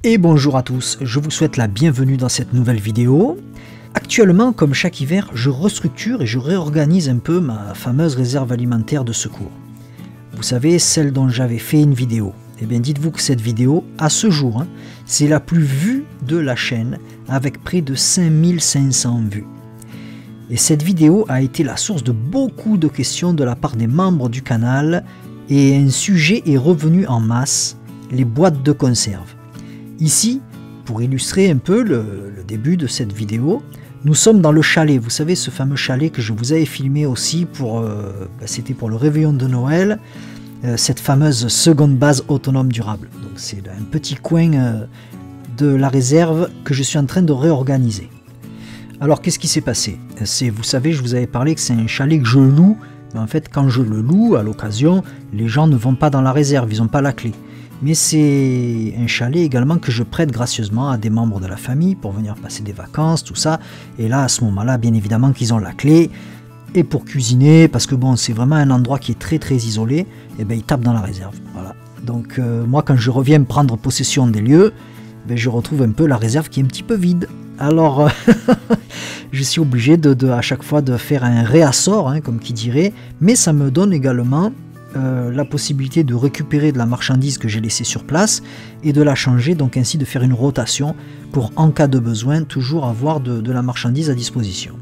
Et bonjour à tous, je vous souhaite la bienvenue dans cette nouvelle vidéo. Actuellement, comme chaque hiver, je restructure et je réorganise un peu ma fameuse réserve alimentaire de secours. Vous savez, celle dont j'avais fait une vidéo. Eh bien, dites-vous que cette vidéo, à ce jour, c'est la plus vue de la chaîne, avec près de 5500 vues. Et cette vidéo a été la source de beaucoup de questions de la part des membres du canal, et un sujet est revenu en masse, les boîtes de conserve. Ici, pour illustrer un peu le début de cette vidéo, nous sommes dans le chalet. Vous savez, ce fameux chalet que je vous avais filmé aussi pour, c'était pour le réveillon de Noël, cette fameuse seconde base autonome durable. Donc c'est un petit coin de la réserve que je suis en train de réorganiser. Alors qu'est-ce qui s'est passé? Vous savez, je vous avais parlé que c'est un chalet que je loue, mais en fait quand je le loue, à l'occasion, les gens ne vont pas dans la réserve, ils n'ont pas la clé. Mais c'est un chalet également que je prête gracieusement à des membres de la famille pour venir passer des vacances, tout ça. Et là, à ce moment-là, bien évidemment qu'ils ont la clé. Et pour cuisiner, parce que bon, c'est vraiment un endroit qui est très très isolé, et bien ils tapent dans la réserve. Voilà. Donc moi, quand je reviens prendre possession des lieux, je retrouve un peu la réserve qui est un petit peu vide. Alors, je suis obligé à chaque fois de faire un réassort, comme qui dirait, mais ça me donne également la possibilité de récupérer de la marchandise que j'ai laissée sur place et de la changer, donc ainsi de faire une rotation pour, en cas de besoin, toujours avoir de la marchandise à disposition.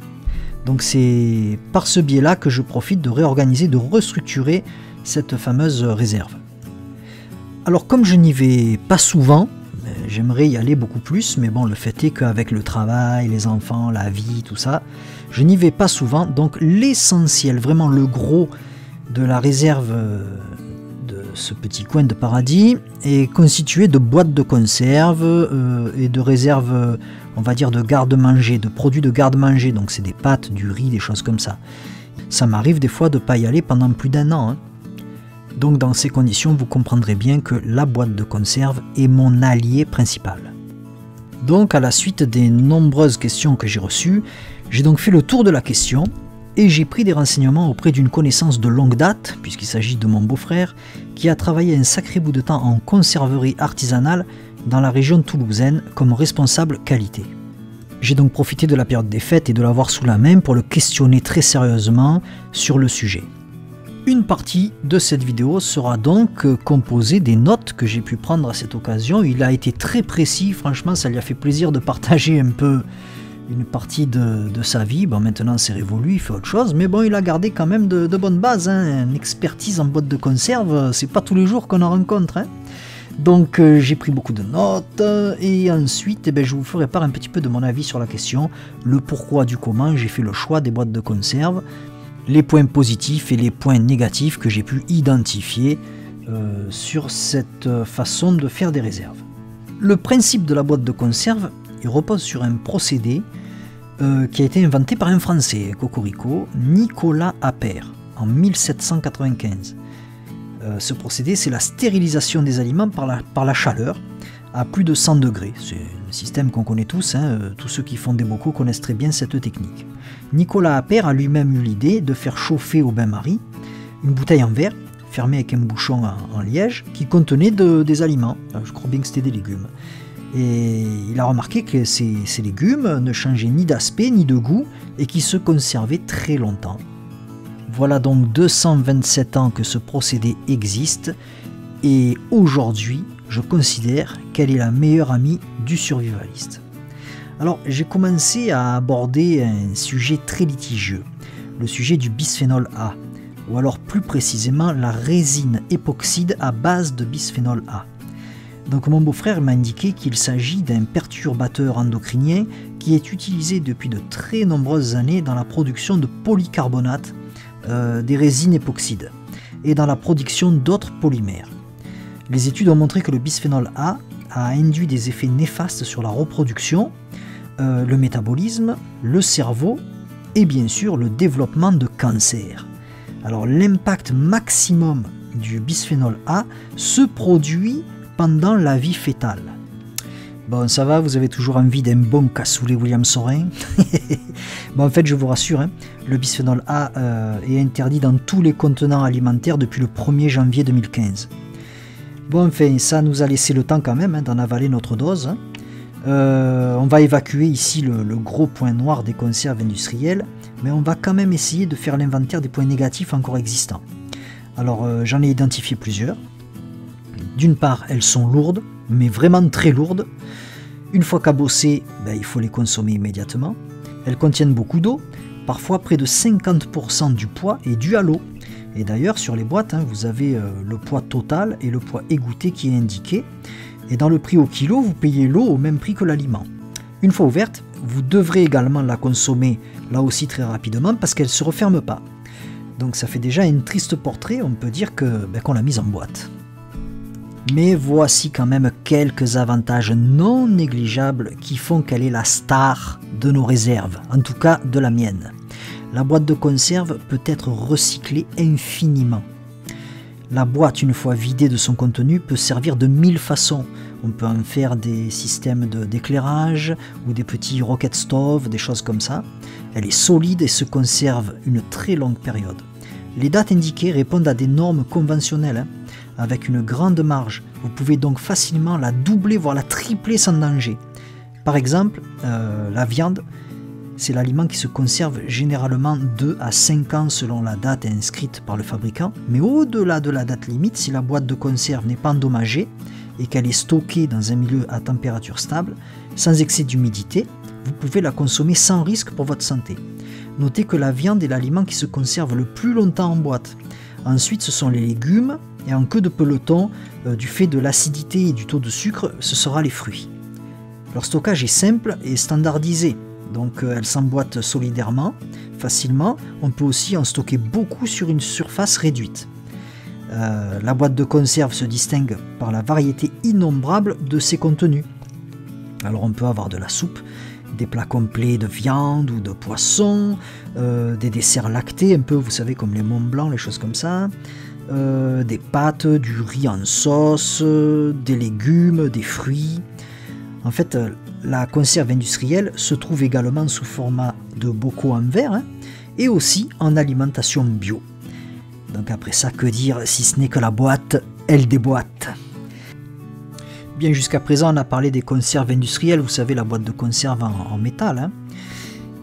Donc c'est par ce biais-là que je profite de réorganiser, de restructurer cette fameuse réserve. Alors comme je n'y vais pas souvent, j'aimerais y aller beaucoup plus, mais bon, le fait est qu'avec le travail, les enfants, la vie, tout ça, je n'y vais pas souvent. Donc l'essentiel, vraiment le gros de la réserve de ce petit coin de paradis est constitué de boîtes de conserve et de réserves, on va dire, de garde-manger, de produits de garde-manger. Donc c'est des pâtes, du riz, des choses comme ça. Ça m'arrive des fois de ne pas y aller pendant plus d'un an. Donc dans ces conditions, vous comprendrez bien que la boîte de conserve est mon allié principal. Donc à la suite des nombreuses questions que j'ai reçues, j'ai donc fait le tour de la question et j'ai pris des renseignements auprès d'une connaissance de longue date, puisqu'il s'agit de mon beau-frère, qui a travaillé un sacré bout de temps en conserverie artisanale dans la région toulousaine comme responsable qualité. J'ai donc profité de la période des fêtes et de l'avoir sous la main pour le questionner très sérieusement sur le sujet. Une partie de cette vidéo sera donc composée des notes que j'ai pu prendre à cette occasion. Il a été très précis, franchement ça lui a fait plaisir de partager un peu une partie de sa vie. Bon, maintenant c'est révolu, il fait autre chose, mais bon, il a gardé quand même de bonnes bases. Une expertise en boîte de conserve, c'est pas tous les jours qu'on en rencontre. Donc j'ai pris beaucoup de notes, et ensuite je vous ferai part un petit peu de mon avis sur la question, le pourquoi du comment j'ai fait le choix des boîtes de conserve, les points positifs et les points négatifs que j'ai pu identifier sur cette façon de faire des réserves. Le principe de la boîte de conserve, il repose sur un procédé qui a été inventé par un Français, cocorico, Nicolas Appert, en 1795. Ce procédé, c'est la stérilisation des aliments par la chaleur à plus de 100 degrés. C'est un système qu'on connaît tous, tous ceux qui font des bocaux connaissent très bien cette technique. Nicolas Appert a lui-même eu l'idée de faire chauffer au bain-marie une bouteille en verre, fermée avec un bouchon en liège, qui contenait des aliments. Je crois bien que c'était des légumes. Et il a remarqué que ces légumes ne changeaient ni d'aspect ni de goût et qui se conservaient très longtemps. Voilà donc 227 ans que ce procédé existe et aujourd'hui je considère qu'elle est la meilleure amie du survivaliste. Alors j'ai commencé à aborder un sujet très litigieux, le sujet du bisphénol A, ou alors plus précisément la résine époxyde à base de bisphénol A. Donc mon beau-frère m'a indiqué qu'il s'agit d'un perturbateur endocrinien qui est utilisé depuis de très nombreuses années dans la production de polycarbonate, des résines époxydes, et dans la production d'autres polymères. Les études ont montré que le bisphénol A a induit des effets néfastes sur la reproduction, le métabolisme, le cerveau et bien sûr le développement de cancer. Alors l'impact maximum du bisphénol A se produit pendant la vie fétale. Bon, ça va, vous avez toujours envie d'un bon cassoulet William Saurin. Bon, en fait, je vous rassure, le bisphénol A est interdit dans tous les contenants alimentaires depuis le 1er janvier 2015. Bon, enfin, ça nous a laissé le temps quand même d'en avaler notre dose. On va évacuer ici le gros point noir des conserves industrielles, mais on va quand même essayer de faire l'inventaire des points négatifs encore existants. Alors, j'en ai identifié plusieurs. D'une part, elles sont lourdes, mais vraiment très lourdes. Une fois cabossées, il faut les consommer immédiatement. Elles contiennent beaucoup d'eau, parfois près de 50% du poids est dû à l'eau. Et d'ailleurs, sur les boîtes, vous avez le poids total et le poids égoutté qui est indiqué. Et dans le prix au kilo, vous payez l'eau au même prix que l'aliment. Une fois ouverte, vous devrez également la consommer là aussi très rapidement parce qu'elle ne se referme pas. Donc ça fait déjà un triste portrait, on peut dire qu'on l'a mise en boîte. Mais voici quand même quelques avantages non négligeables qui font qu'elle est la star de nos réserves, en tout cas de la mienne. La boîte de conserve peut être recyclée infiniment. La boîte, une fois vidée de son contenu, peut servir de 1000 façons. On peut en faire des systèmes d'éclairage ou des petits rocket stoves, des choses comme ça. Elle est solide et se conserve une très longue période. Les dates indiquées répondent à des normes conventionnelles, avec une grande marge. Vous pouvez donc facilement la doubler, voire la tripler sans danger. Par exemple, la viande, c'est l'aliment qui se conserve généralement 2 à 5 ans selon la date inscrite par le fabricant, mais au-delà de la date limite, si la boîte de conserve n'est pas endommagée et qu'elle est stockée dans un milieu à température stable, sans excès d'humidité, vous pouvez la consommer sans risque pour votre santé. Notez que la viande est l'aliment qui se conserve le plus longtemps en boîte. Ensuite, ce sont les légumes, et en queue de peloton, du fait de l'acidité et du taux de sucre, ce sera les fruits. Leur stockage est simple et standardisé. Donc elles s'emboîtent solidairement, facilement. On peut aussi en stocker beaucoup sur une surface réduite. La boîte de conserve se distingue par la variété innombrable de ses contenus. Alors on peut avoir de la soupe, des plats complets de viande ou de poisson, des desserts lactés, un peu, vous savez, comme les Mont Blanc, les choses comme ça, des pâtes, du riz en sauce, des légumes, des fruits. En fait, la conserve industrielle se trouve également sous format de bocaux en verre et aussi en alimentation bio. Donc après ça, que dire si ce n'est que la boîte, elle déboîte. Bien, jusqu'à présent, on a parlé des conserves industrielles, vous savez, la boîte de conserve en métal.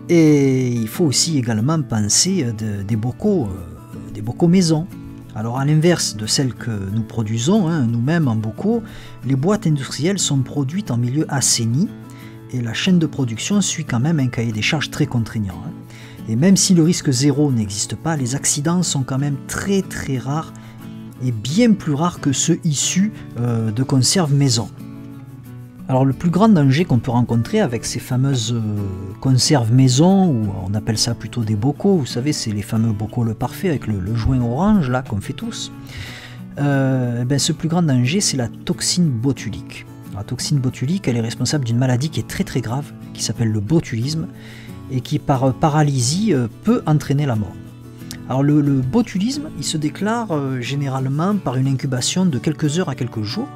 Et il faut aussi également penser des bocaux maison. Alors à l'inverse de celles que nous produisons nous-mêmes en bocaux, les boîtes industrielles sont produites en milieu assaini et la chaîne de production suit quand même un cahier des charges très contraignant. Et même si le risque zéro n'existe pas, les accidents sont quand même très très rares et bien plus rares que ceux issus de conserves maison. Alors le plus grand danger qu'on peut rencontrer avec ces fameuses conserves maison, ou on appelle ça plutôt des bocaux, vous savez, c'est les fameux bocaux le parfait avec le joint orange là qu'on fait tous, ce plus grand danger c'est la toxine botulique. La toxine botulique, elle est responsable d'une maladie qui est très très grave, qui s'appelle le botulisme, et qui par paralysie peut entraîner la mort. Alors le botulisme, il se déclare généralement par une incubation de quelques heures à quelques jours,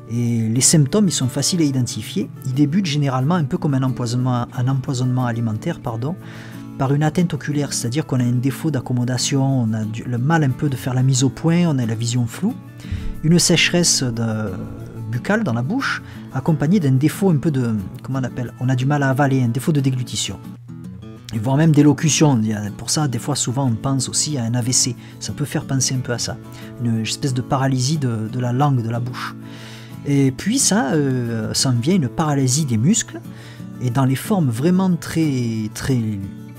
et les symptômes ils sont faciles à identifier. Ils débutent généralement un peu comme un empoisonnement alimentaire, par une atteinte oculaire, c'est-à-dire qu'on a un défaut d'accommodation, on a le mal un peu de faire la mise au point, on a la vision floue, une sécheresse buccale dans la bouche, accompagnée d'un défaut un peu de, on a du mal à avaler, un défaut de déglutition. Et voire même d'élocution. Pour ça, des fois, souvent, on pense aussi à un AVC. Ça peut faire penser un peu à ça. Une espèce de paralysie de la langue, de la bouche. Et puis ça s'en vient une paralysie des muscles, et dans les formes vraiment très, très,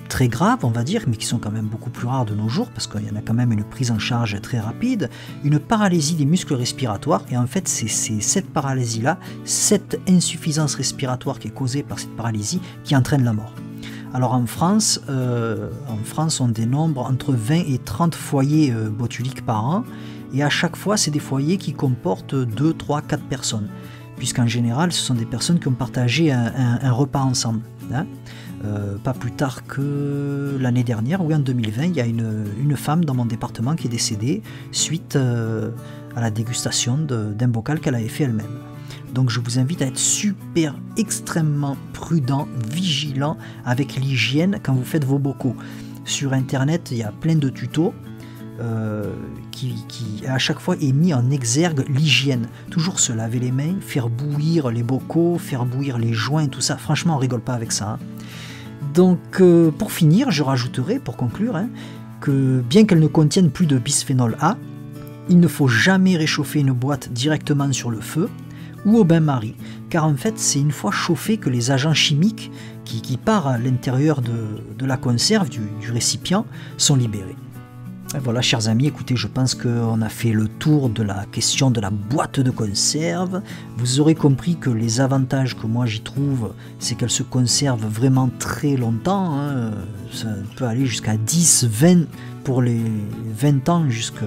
très graves, on va dire, mais qui sont quand même beaucoup plus rares de nos jours, parce qu'il y en a quand même une prise en charge très rapide, une paralysie des muscles respiratoires, et en fait c'est cette paralysie-là, cette insuffisance respiratoire qui est causée par cette paralysie, qui entraîne la mort. Alors en France, on dénombre entre 20 et 30 foyers botuliques par an, et à chaque fois, c'est des foyers qui comportent 2, 3, 4 personnes, puisqu'en général, ce sont des personnes qui ont partagé un repas ensemble. Pas plus tard que l'année dernière, oui, en 2020, il y a une femme dans mon département qui est décédée suite à la dégustation d'un bocal qu'elle avait fait elle-même. Donc je vous invite à être extrêmement prudent, vigilant avec l'hygiène quand vous faites vos bocaux. Sur internet, il y a plein de tutos. qui à chaque fois est mis en exergue l'hygiène. Toujours se laver les mains, faire bouillir les bocaux, faire bouillir les joints, tout ça. Franchement, on rigole pas avec ça. Hein. Donc, pour finir, je rajouterai, pour conclure, hein, que bien qu'elle ne contienne plus de bisphénol A, il ne faut jamais réchauffer une boîte directement sur le feu ou au bain-marie, car en fait, c'est une fois chauffé que les agents chimiques qui partent à l'intérieur de la conserve, du récipient, sont libérés. Et voilà, chers amis, écoutez, je pense qu'on a fait le tour de la question de la boîte de conserve. Vous aurez compris que les avantages que moi j'y trouve, c'est qu'elle se conserve vraiment très longtemps. Hein. Ça peut aller jusqu'à 10, 20 pour les 20 ans, jusqu'à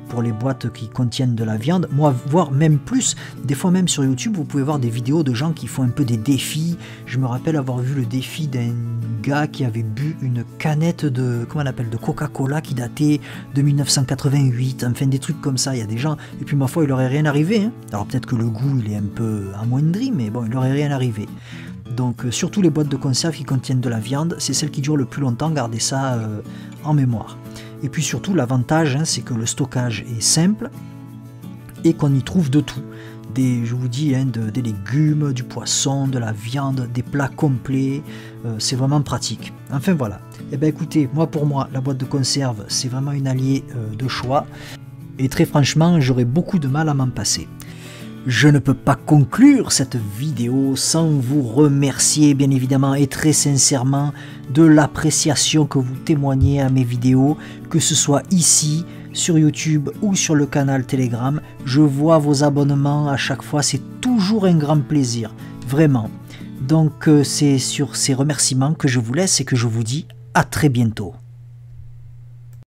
pour les boîtes qui contiennent de la viande, moi, voire même plus. Des fois même sur YouTube, vous pouvez voir des vidéos de gens qui font un peu des défis. Je me rappelle avoir vu le défi d'un gars qui avait bu une canette de, comment on appelle, de Coca-Cola qui datait de 1988, enfin des trucs comme ça. Il y a des gens, et puis ma foi, il leur est rien arrivé. Hein. Alors peut-être que le goût, il est un peu amoindri, mais bon, il leur est rien arrivé. Donc surtout les boîtes de conserve qui contiennent de la viande, c'est celles qui durent le plus longtemps, gardez ça en mémoire. Et puis surtout l'avantage, hein, c'est que le stockage est simple et qu'on y trouve de tout. Je vous dis, hein, des légumes, du poisson, de la viande, des plats complets, c'est vraiment pratique. Enfin voilà. Et bien écoutez, pour moi, la boîte de conserve, c'est vraiment une alliée de choix. Et très franchement, j'aurais beaucoup de mal à m'en passer. Je ne peux pas conclure cette vidéo sans vous remercier bien évidemment et très sincèrement de l'appréciation que vous témoignez à mes vidéos, que ce soit ici, sur YouTube ou sur le canal Telegram. Je vois vos abonnements à chaque fois, c'est toujours un grand plaisir, vraiment. Donc c'est sur ces remerciements que je vous laisse et que je vous dis à très bientôt.